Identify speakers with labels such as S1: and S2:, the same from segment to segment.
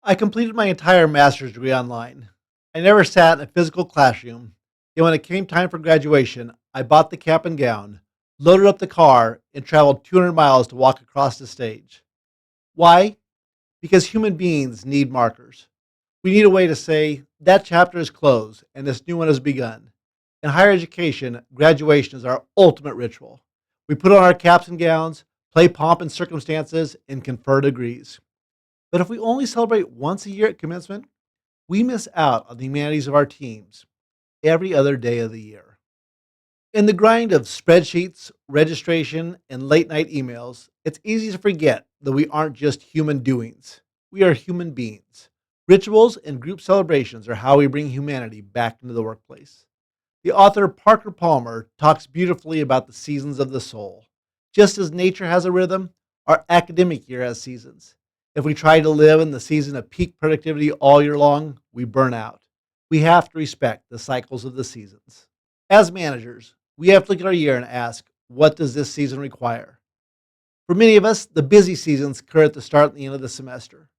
S1: I completed my entire master's degree online. I never sat in a physical classroom. And when it came time for graduation, I bought the cap and gown, loaded up the car, and traveled 200 miles to walk across the stage. Why? Because human beings need markers. We need a way to say, that chapter is closed and this new one has begun. In higher education, graduation is our ultimate ritual. We put on our caps and gowns, play pomp and circumstances, and confer degrees. But if we only celebrate once a year at commencement, we miss out on the humanities of our teams every other day of the year. In the grind of spreadsheets, registration, and late night emails, it's easy to forget that we aren't just human doings. We are human beings. Rituals and group celebrations are how we bring humanity back into the workplace. The author Parker Palmer talks beautifully about the seasons of the soul. Just as nature has a rhythm, our academic year has seasons. If we try to live in the season of peak productivity all year long, we burn out. We have to respect the cycles of the seasons. As managers, we have to look at our year and ask, what does this season require? For many of us, the busy seasons occur at the start and the end of the semester.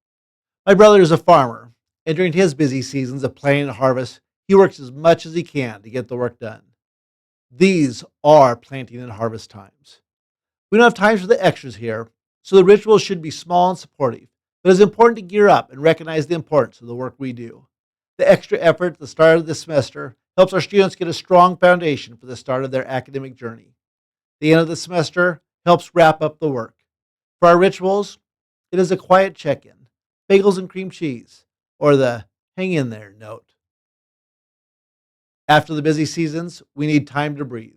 S1: My brother is a farmer, and during his busy seasons of planting and harvest, he works as much as he can to get the work done. These are planting and harvest times. We don't have time for the extras here, so the rituals should be small and supportive, but it's important to gear up and recognize the importance of the work we do. The extra effort at the start of the semester helps our students get a strong foundation for the start of their academic journey. The end of the semester helps wrap up the work. For our rituals, it is a quiet check-in, bagels and cream cheese, or the hang in there note. After the busy seasons, we need time to breathe.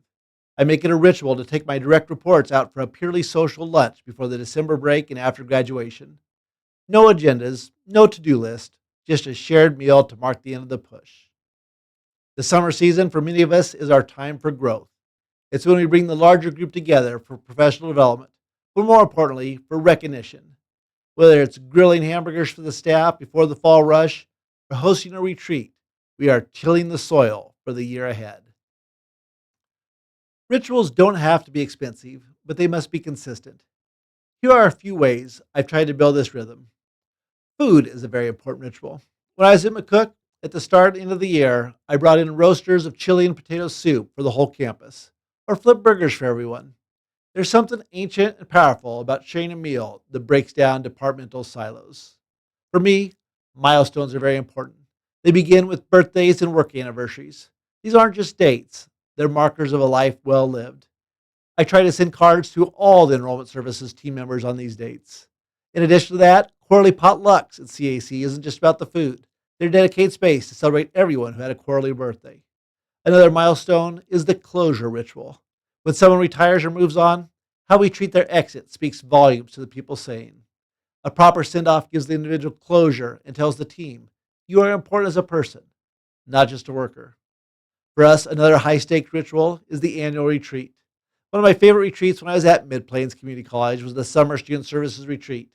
S1: I make it a ritual to take my direct reports out for a purely social lunch before the December break and after graduation. No agendas, no to-do list, just a shared meal to mark the end of the push. The summer season for many of us is our time for growth. It's when we bring the larger group together for professional development, but more importantly, for recognition. Whether it's grilling hamburgers for the staff before the fall rush or hosting a retreat, we are tilling the soil for the year ahead. Rituals don't have to be expensive, but they must be consistent. Here are a few ways I've tried to build this rhythm. Food is a very important ritual. When I was at McCook, at the start and end of the year, I brought in roasters of chili and potato soup for the whole campus, or flip burgers for everyone. There's something ancient and powerful about sharing a meal that breaks down departmental silos. For me, milestones are very important. They begin with birthdays and work anniversaries. These aren't just dates, they're markers of a life well lived. I try to send cards to all the enrollment services team members on these dates. In addition to that, quarterly potlucks at CAC isn't just about the food. They're a dedicated space to celebrate everyone who had a quarterly birthday. Another milestone is the closure ritual. When someone retires or moves on, how we treat their exit speaks volumes to the people saying. A proper send off gives the individual closure and tells the team, you are important as a person, not just a worker. For us, another high stakes ritual is the annual retreat. One of my favorite retreats when I was at Mid Plains Community College was the Summer Student Services Retreat.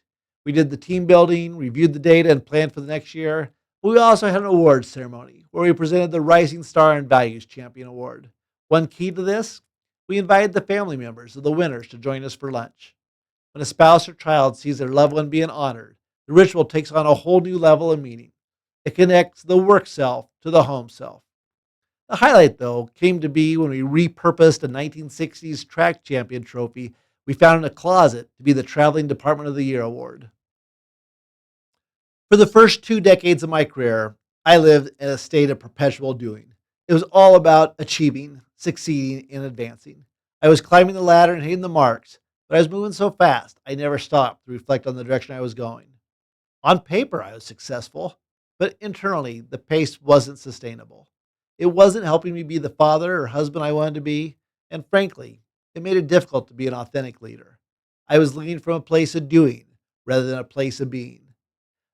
S1: We did the team building, reviewed the data, and planned for the next year. But we also had an awards ceremony where we presented the Rising Star and Values Champion Award. One key to this, we invited the family members of the winners to join us for lunch. When a spouse or child sees their loved one being honored, the ritual takes on a whole new level of meaning. It connects the work self to the home self. The highlight, though, came to be when we repurposed a 1960s track champion trophy we found in a closet to be the Traveling Department of the Year award. For the first 2 decades of my career, I lived in a state of perpetual doing. It was all about achieving, succeeding, and advancing. I was climbing the ladder and hitting the marks, but I was moving so fast I never stopped to reflect on the direction I was going. On paper, I was successful, but internally, the pace wasn't sustainable. It wasn't helping me be the father or husband I wanted to be, and frankly, it made it difficult to be an authentic leader. I was leading from a place of doing rather than a place of being.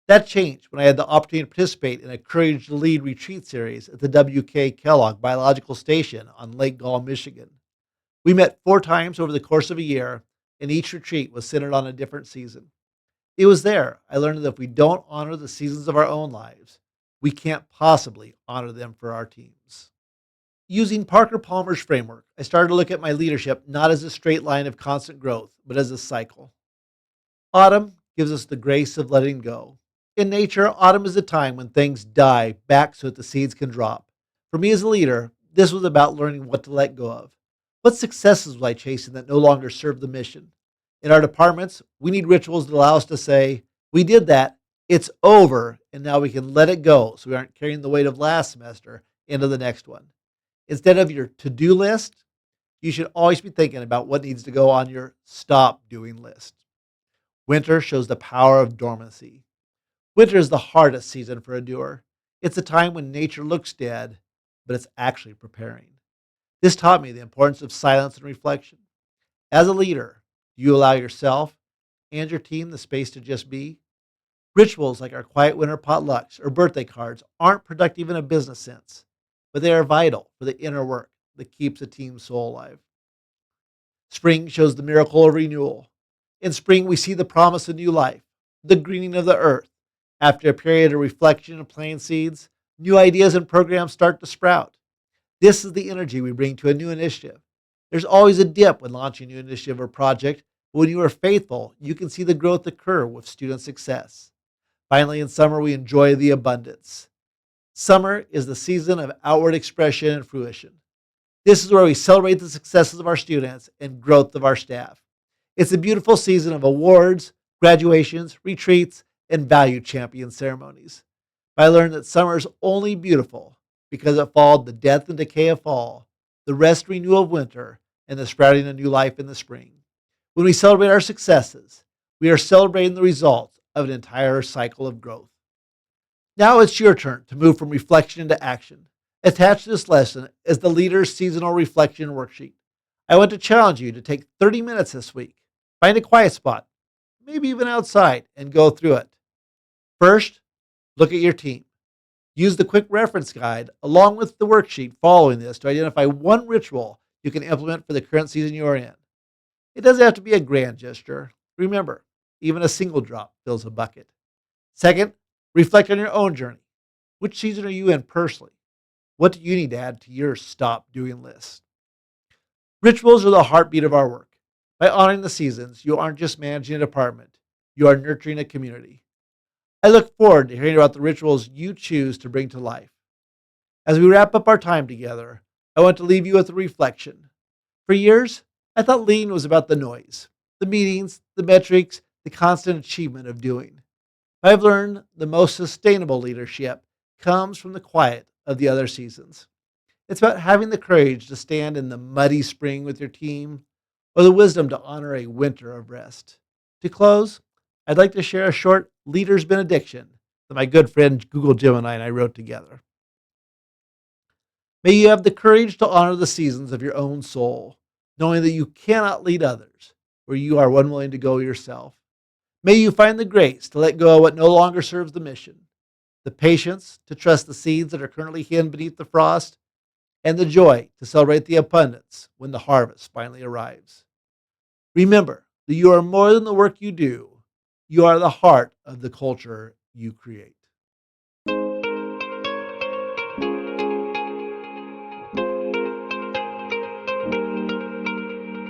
S1: That changed when I had the opportunity to participate in a Courage to Lead retreat series at the W.K. Kellogg Biological Station on Lake Gall, Michigan. We met 4 times over the course of a year, and each retreat was centered on a different season. It was there I learned that if we don't honor the seasons of our own lives, we can't possibly honor them for our teams. Using Parker Palmer's framework, I started to look at my leadership not as a straight line of constant growth, but as a cycle. Autumn gives us the grace of letting go. In nature, autumn is a time when things die back so that the seeds can drop. For me as a leader, this was about learning what to let go of. What successes was I chasing that no longer served the mission? In our departments, we need rituals that allow us to say, we did that, it's over, and now we can let it go so we aren't carrying the weight of last semester into the next one. Instead of your to do list, you should always be thinking about what needs to go on your stop doing list. Winter shows the power of dormancy. Winter is the hardest season for a doer. It's a time when nature looks dead, but it's actually preparing. This taught me the importance of silence and reflection. As a leader, do you allow yourself and your team the space to just be? Rituals like our quiet winter potlucks or birthday cards aren't productive in a business sense, but they are vital for the inner work that keeps a team's soul alive. Spring shows the miracle of renewal. In spring, we see the promise of new life, the greening of the earth. After a period of reflection and planting seeds, new ideas and programs start to sprout. This is the energy we bring to a new initiative. There's always a dip when launching a new initiative or project, but when you are faithful, you can see the growth occur with student success. Finally, in summer, we enjoy the abundance. Summer is the season of outward expression and fruition. This is where we celebrate the successes of our students and growth of our staff. It's a beautiful season of awards, graduations, retreats, and value champion ceremonies. I learned that summer is only beautiful because it followed the death and decay of fall, the rest renewal of winter, and the sprouting of new life in the spring. When we celebrate our successes, we are celebrating the results of an entire cycle of growth. Now it's your turn to move from reflection into action. Attached to this lesson is the Leader's Seasonal Reflection Worksheet. I want to challenge you to take 30 minutes this week. Find a quiet spot, maybe even outside, and go through it. First, look at your team. Use the quick reference guide along with the worksheet following this to identify one ritual you can implement for the current season you are in. It doesn't have to be a grand gesture. Remember, even a single drop fills a bucket. Second, reflect on your own journey. Which season are you in personally? What do you need to add to your stop doing list? Rituals are the heartbeat of our work. By honoring the seasons, you aren't just managing a department, you are nurturing a community. I look forward to hearing about the rituals you choose to bring to life. As we wrap up our time together, I want to leave you with a reflection. For years, I thought lean was about the noise, the meetings, the metrics, the constant achievement of doing. I've learned the most sustainable leadership comes from the quiet of the other seasons. It's about having the courage to stand in the muddy spring with your team or the wisdom to honor a winter of rest. To close, I'd like to share a short leader's benediction that my good friend Google Gemini and I wrote together. May you have the courage to honor the seasons of your own soul, knowing that you cannot lead others where you are unwilling to go yourself. May you find the grace to let go of what no longer serves the mission, the patience to trust the seeds that are currently hidden beneath the frost, and the joy to celebrate the abundance when the harvest finally arrives. Remember that you are more than the work you do, you are the heart of the culture you create.